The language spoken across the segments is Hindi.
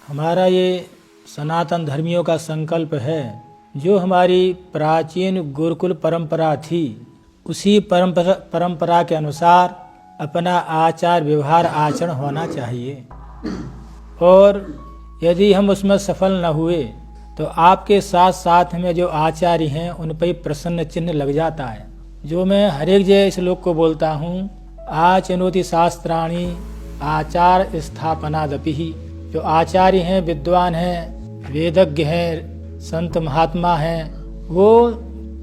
हमारा ये सनातन धर्मियों का संकल्प है, जो हमारी प्राचीन गुरुकुल परंपरा थी उसी परंपरा के अनुसार अपना आचार व्यवहार आचरण होना चाहिए। और यदि हम उसमें सफल न हुए तो आपके साथ साथ में जो आचार्य हैं उन पर प्रसन्न चिन्ह लग जाता है। जो मैं हर एक जगह इस लोक को बोलता हूँ, आचनोति शास्त्राणि आचार स्थापनादपि। जो आचार्य हैं, विद्वान हैं, वेदज्ञ हैं, संत महात्मा हैं, वो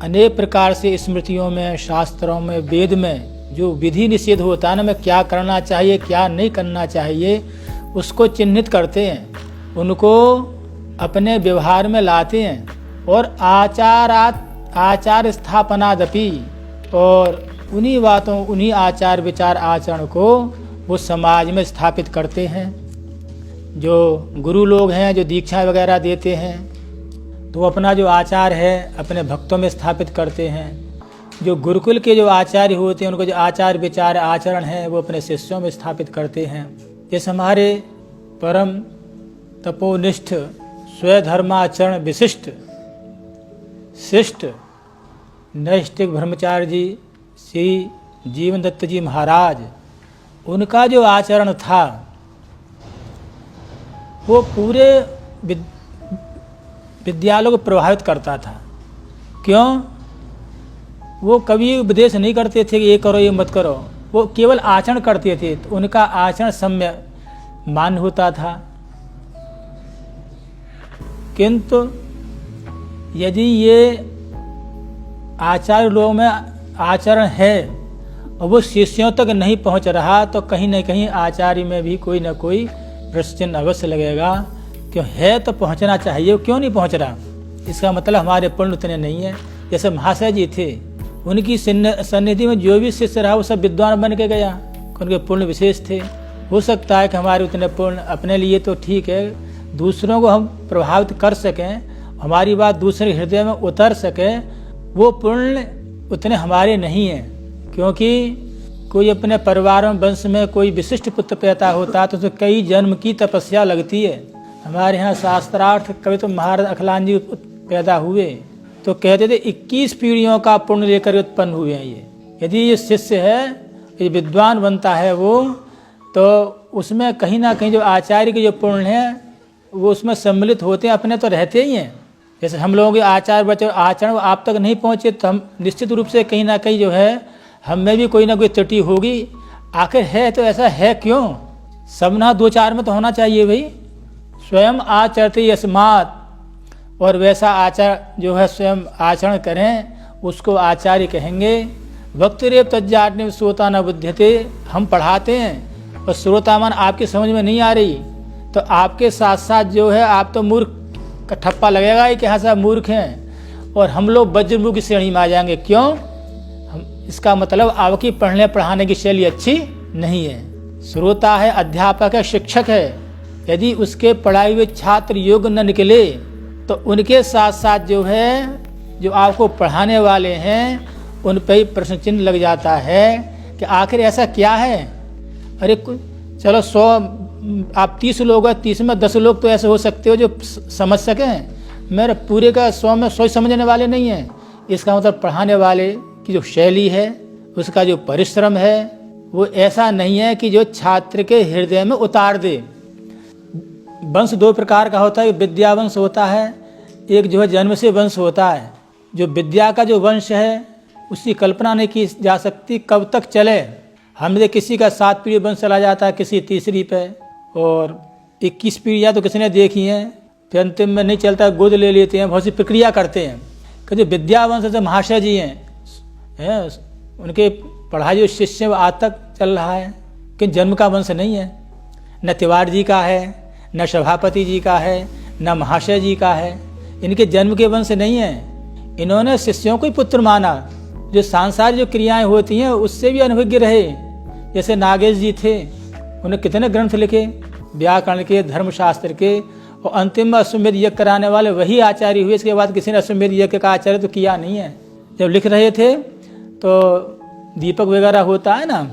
अनेक प्रकार से स्मृतियों में, शास्त्रों में, वेद में जो विधि निषेध होता है ना, में क्या करना चाहिए क्या नहीं करना चाहिए, उसको चिन्हित करते हैं, उनको अपने व्यवहार में लाते हैं। और आचार स्थापनादपि, और उन्हीं बातों, उन्हीं आचार विचार आचरण को वो समाज में स्थापित करते हैं। जो गुरु लोग हैं, जो दीक्षा वगैरह देते हैं, तो अपना जो आचार है अपने भक्तों में स्थापित करते हैं। जो गुरुकुल के जो आचार्य होते हैं, उनको जो आचार विचार आचरण है वो अपने शिष्यों में स्थापित करते हैं। जैसे हमारे परम तपोनिष्ठ स्वधर्माचरण विशिष्ट शिष्ट नैष्ठिक ब्रह्मचार्य जी श्री जीवन दत्त जी महाराज, उनका जो आचरण था वो पूरे विद्यालयों को प्रभावित करता था। क्यों? वो कभी उपदेश नहीं करते थे कि ये करो ये मत करो, वो केवल आचरण करते थे, तो उनका आचरण सम्य मान्य होता था। किंतु यदि ये आचार्य लोगों में आचरण है और वो शिष्यों तक नहीं पहुंच रहा, तो कहीं न कहीं आचार्य में भी कोई न कोई प्रश्न चिन्ह अवश्य लगेगा। क्यों? है तो पहुंचना चाहिए, क्यों नहीं पहुंच रहा? इसका मतलब हमारे पुण्य उतने नहीं है। जैसे महाशय जी थे, उनकी सन्निधि में जो भी शिष्य रहा वो सब विद्वान बन के गया, उनके पुण्य विशेष थे। हो सकता है कि हमारे उतने पुण्य अपने लिए तो ठीक है, दूसरों को हम प्रभावित कर सकें, हमारी बात दूसरे हृदय में उतर सके, वो पुण्य उतने हमारे नहीं हैं। क्योंकि कोई अपने परिवार में वंश में कोई विशिष्ट पुत्र पैदा होता है तो उसे कई जन्म की तपस्या लगती है। हमारे यहाँ शास्त्रार्थ कवि तो महाराज अखिलान जी पैदा हुए तो कहते थे 21 पीढ़ियों का पुण्य लेकर उत्पन्न हुए हैं ये। यदि ये शिष्य है, ये विद्वान बनता है वो, तो उसमें कहीं ना कहीं जो आचार्य के जो पुण्य हैं वो उसमें सम्मिलित होते हैं, अपने तो रहते ही हैं। जैसे हम लोगों के आचार विचार आचरण आप तक नहीं पहुँचे तो हम निश्चित रूप से कहीं ना कहीं जो है हम में भी कोई ना कोई त्रुटि होगी। आखिर है तो ऐसा है क्यों? सब ना दो चार में तो होना चाहिए भाई। स्वयं आचरते यस्मात्, और वैसा आचार जो है स्वयं आचरण करें, उसको आचार्य कहेंगे। वक्तरेव तज्जाटने श्रोता न बुध्यते, हम पढ़ाते हैं और श्रोतामान आपकी समझ में नहीं आ रही तो आपके साथ साथ जो है आप तो मूर्ख का ठप्पा लगेगा ही कि हाँ साहब मूर्ख हैं, और हम लोग वज्रमुख की श्रेणी में आ जाएंगे। क्यों? इसका मतलब आपकी पढ़ने पढ़ाने की शैली अच्छी नहीं है। श्रोता है, अध्यापक है, शिक्षक है, यदि उसके पढ़ाए हुए छात्र योग्य न निकले तो उनके साथ साथ जो है जो आपको पढ़ाने वाले हैं उन पर ही प्रश्न चिन्ह लग जाता है कि आखिर ऐसा क्या है। अरे चलो 100 आप 30 लोग हैं, 30 में 10 लोग तो ऐसे हो सकते हो जो समझ सकें, मेरे पूरे का 100 में 100 समझने वाले नहीं हैं। इसका मतलब पढ़ाने वाले की जो शैली है, उसका जो परिश्रम है, वो ऐसा नहीं है कि जो छात्र के हृदय में उतार दे। वंश दो प्रकार का होता है, विद्या वंश होता है, एक जो है जन्म से वंश होता है। जो विद्या का जो वंश है उसकी कल्पना नहीं की जा सकती कब तक चले। हमने किसी का 7 पीढ़ी वंश चला जाता है, किसी तीसरी पे, और 21 पीढ़ियाँ तो किसी ने देखी हैं, फिर अंतिम में नहीं चलता गोद ले लेते हैं, बहुत सी प्रक्रिया करते हैं। कि जो विद्या वंश से महाशय जी हैं, उनके पढ़ाई जो शिष्य आज तक चल रहा है, कि जन्म का वंश नहीं है, न तिवारी जी का है, न सभापति जी का है, न महाशय जी का है, इनके जन्म के वंश नहीं है। इन्होंने शिष्यों को ही पुत्र माना। जो सांसारिक जो क्रियाएं होती हैं उससे भी अनभिज्ञ रहे। जैसे नागेश जी थे, उन्हें कितने ग्रंथ लिखे, व्याकरण के, धर्मशास्त्र के, और अंतिम में अश्वमेध यज्ञ कराने वाले वही आचार्य हुए। इसके बाद किसी ने अश्वमेध यज्ञ का आचार्य तो किया नहीं है। जब लिख रहे थे तो दीपक वगैरह होता है ना,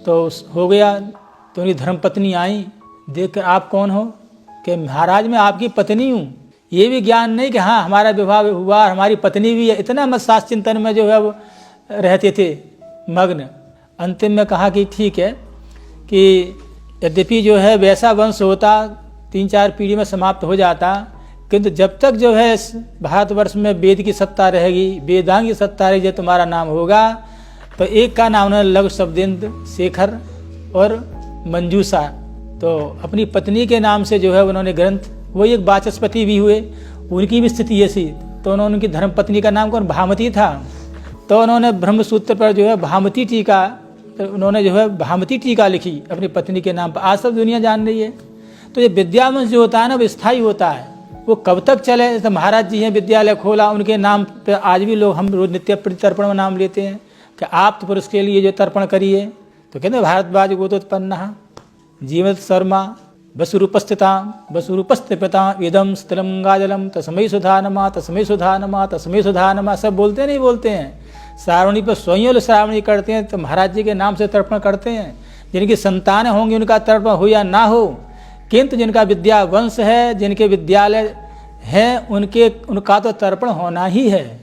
तो हो गया, तो उनकी धर्मपत्नी आई, देख कर आप कौन हो? कि महाराज मैं आपकी पत्नी हूँ, ये भी ज्ञान नहीं कि हाँ हमारा विवाह हुआ, हमारी पत्नी भी है। इतना मत शास्त्र चिंतन में जो है वो रहते थे मग्न। अंतिम में कहा कि ठीक है कि यद्यपि जो है वैसा वंश होता 3-4 पीढ़ी में समाप्त हो जाता, किंतु जब तक जो है भारतवर्ष में वेद की सत्ता रहेगी, वेदांग की सत्ता रहेगी, जब तुम्हारा नाम होगा। तो एक का नाम उन्होंने लघु शब्देंद्र शेखर और मंजूषा, तो अपनी पत्नी के नाम से जो है उन्होंने ग्रंथ, वो एक वाचस्पति भी हुए, उनकी भी स्थिति ऐसी। तो उन्होंने उनकी धर्म पत्नी का नाम कौन, भामती था। तो उन्होंने ब्रह्मसूत्र पर जो है भामती टीका, तो उन्होंने जो है भामती टीका लिखी अपनी पत्नी के नाम पर। आज सब दुनिया जान रही है। तो ये विद्यावंश जो होता है ना वो स्थायी होता है, वो कब तक चले। तो महाराज जी हैं विद्यालय खोला, उनके नाम पे आज भी लोग हम रोज नित्य तर्पण में नाम लेते हैं कि आप तो पुरुष के लिए जो तर्पण करिए। तो कहते हैं भारद्वाज गोतोत्पन्न जीवत शर्मा वसुरूपस्थिता वसुरूपस्थिता इदम स्थलंगाजलम तस्मै सुधानमा तस्मै सुधानमा तस्मै सुधानमा, सब बोलते नहीं बोलते हैं। श्रावणी पर स्वयं श्रावणी करते हैं तो महाराज जी के नाम से तर्पण करते हैं। जिनकी संतान होंगी उनका तर्पण हो या ना हो, किंतु जिनका विद्या वंश है, जिनके विद्यालय है, उनका तो तर्पण होना ही है।